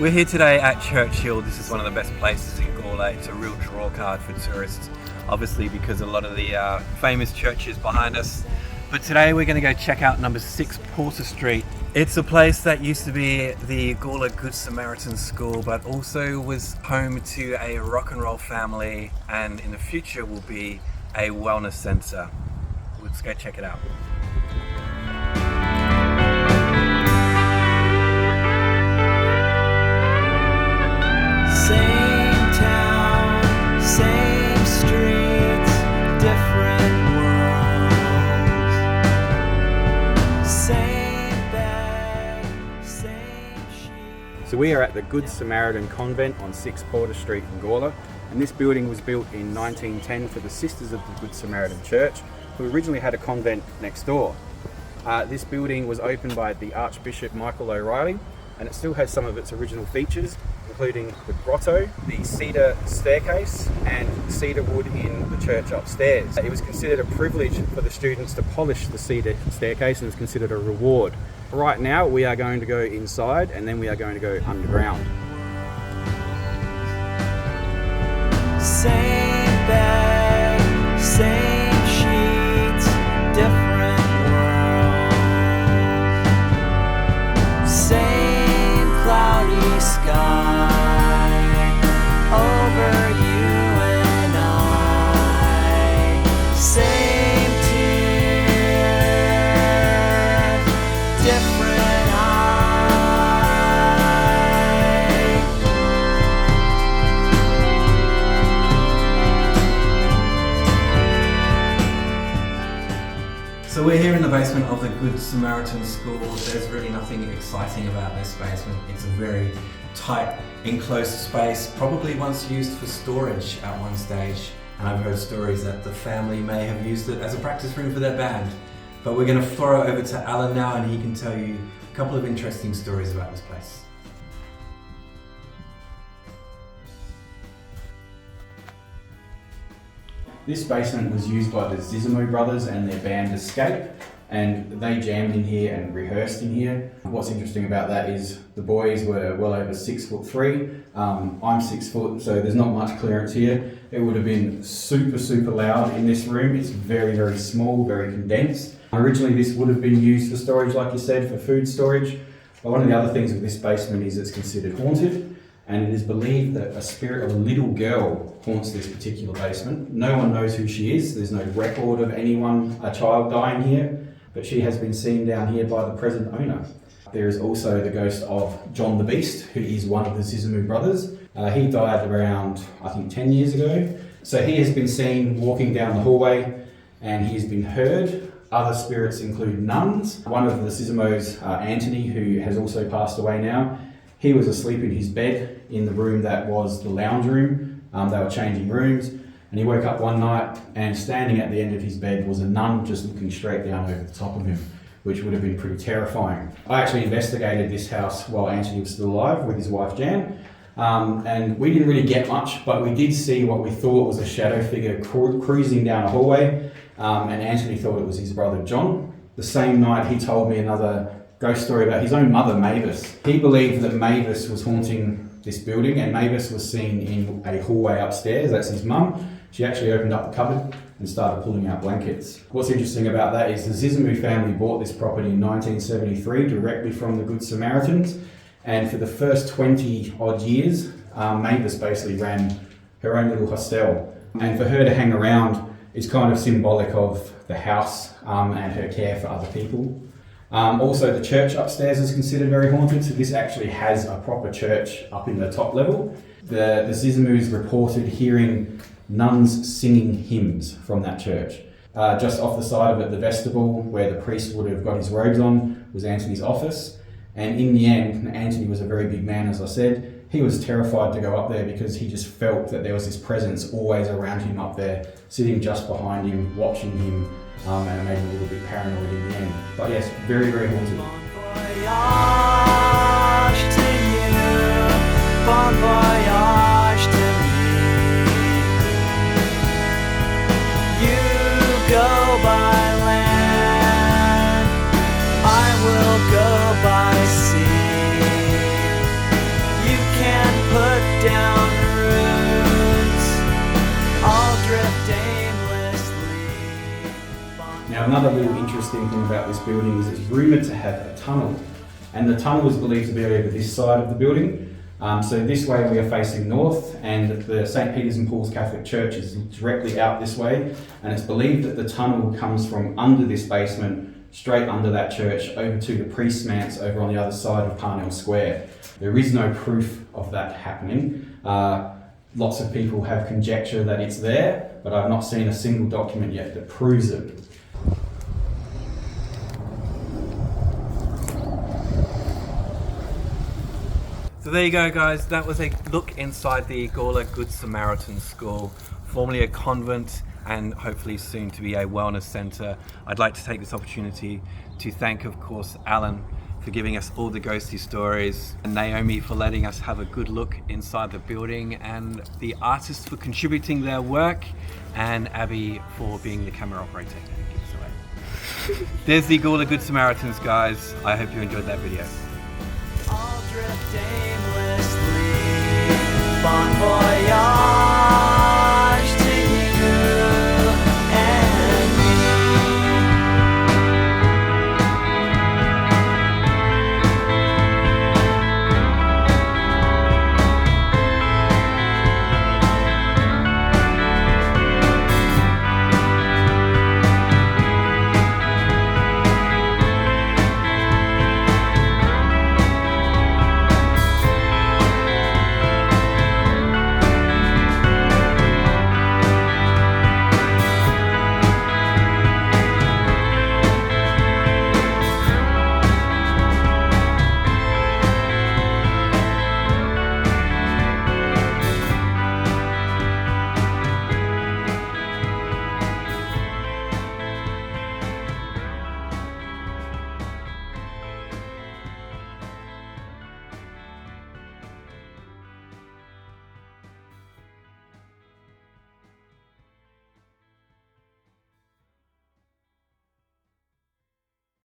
We're here today at Churchill. This is one of the best places in Gawler. It's a real draw card for tourists, obviously because a lot of the famous churches behind us. But today we're going to go check out number 6 Porter Street. It's a place that used to be the Gawler Good Samaritan School, but also was home to a rock and roll family, and in the future will be a wellness centre. Let's go check it out. Same town, same streets, different worlds. Same bed, same sheets. So we are at the Good Samaritan Convent on 6 Porter Street in Gawler, and this building was built in 1910 for the Sisters of the Good Samaritan Church, who originally had a convent next door. This building was opened by the Archbishop Michael O'Reilly, and it still has some of its original features, including the grotto, the cedar staircase, and cedar wood in the church upstairs. It was considered a privilege for the students to polish the cedar staircase, and it was considered a reward. Right now we are going to go inside, and then we are going to go underground. Same bed, same sheets, different worlds. Same cloudy sky over you and I. Same tears, different eye. So we're here in the basement of the Good Samaritan School. There's really nothing exciting about this basement. It's a very tight, enclosed space, probably once used for storage at one stage. And I've heard stories that the family may have used it as a practice room for their band. But we're going to throw it over to Alan now, and he can tell you a couple of interesting stories about this place. This basement was used by the Zizimo brothers and their band Escape, and they jammed in here and rehearsed in here. What's interesting about that is the boys were well over 6'3". I'm 6 foot, so there's not much clearance here. It would have been super loud in this room. It's very small, very condensed. Originally this would have been used for storage, like you said, for food storage. But one of the other things with this basement is it's considered haunted, and it is believed that a spirit of a little girl haunts this particular basement. No one knows who she is. There's no record of anyone, a child dying here, but she has been seen down here by the present owner. There is also the ghost of John the Beast, who is one of the Zizimu brothers. He died around, I think, 10 years ago. So he has been seen walking down the hallway, and he has been heard. Other spirits include nuns. One of the Zizimos, Anthony, who has also passed away now, he was asleep in his bed in the room that was the lounge room. They were changing rooms, and he woke up one night, and standing at the end of his bed was a nun just looking straight down over the top of him, which would have been pretty terrifying. I actually investigated this house while Anthony was still alive with his wife Jan, and we didn't really get much, but we did see what we thought was a shadow figure cruising down a hallway, and Anthony thought it was his brother John. The same night he told me another ghost story about his own mother, Mavis. He believed that Mavis was haunting this building, and Mavis was seen in a hallway upstairs. That's his mum. She actually opened up the cupboard and started pulling out blankets. What's interesting about that is the Zizimu family bought this property in 1973 directly from the Good Samaritans, and for the first 20 odd years, Mavis basically ran her own little hostel. And for her to hang around is kind of symbolic of the house and her care for other people. Also, the church upstairs is considered very haunted, so this actually has a proper church up in the top level. The Zizimus reported hearing nuns singing hymns from that church. Just off the side of it, the vestibule, where the priest would have got his robes on, was Anthony's office. And in the end, Anthony was a very big man, as I said. He was terrified to go up there because he just felt that there was this presence always around him up there, sitting just behind him, watching him, and it made him a little bit paranoid in the end. But yes, very haunted. Bon voyage to you, bon voyage to me. You go by land, I will go by sea. You drift aimlessly. Now, another little interesting thing about this building is it's rumoured to have a tunnel, and the tunnel is believed to be over this side of the building. So this way we are facing north, and the St. Peter's and Paul's Catholic Church is directly out this way, and it's believed that the tunnel comes from under this basement, straight under that church, over to the priest's manse over on the other side of Parnell Square. There is no proof of that happening. Lots of people have conjecture that it's there, but I've not seen a single document yet that proves it. So there you go, guys. That was a look inside the Gawler Good Samaritan School, formerly a convent and hopefully soon to be a wellness centre. I'd like to take this opportunity to thank, of course, Alan for giving us all the ghosty stories, and Naomi for letting us have a good look inside the building, and the artists for contributing their work, and Abby for being the camera operator. There's the Gawler Good Samaritans, guys. I hope you enjoyed that video. I'll drift aimlessly. Bon voyage.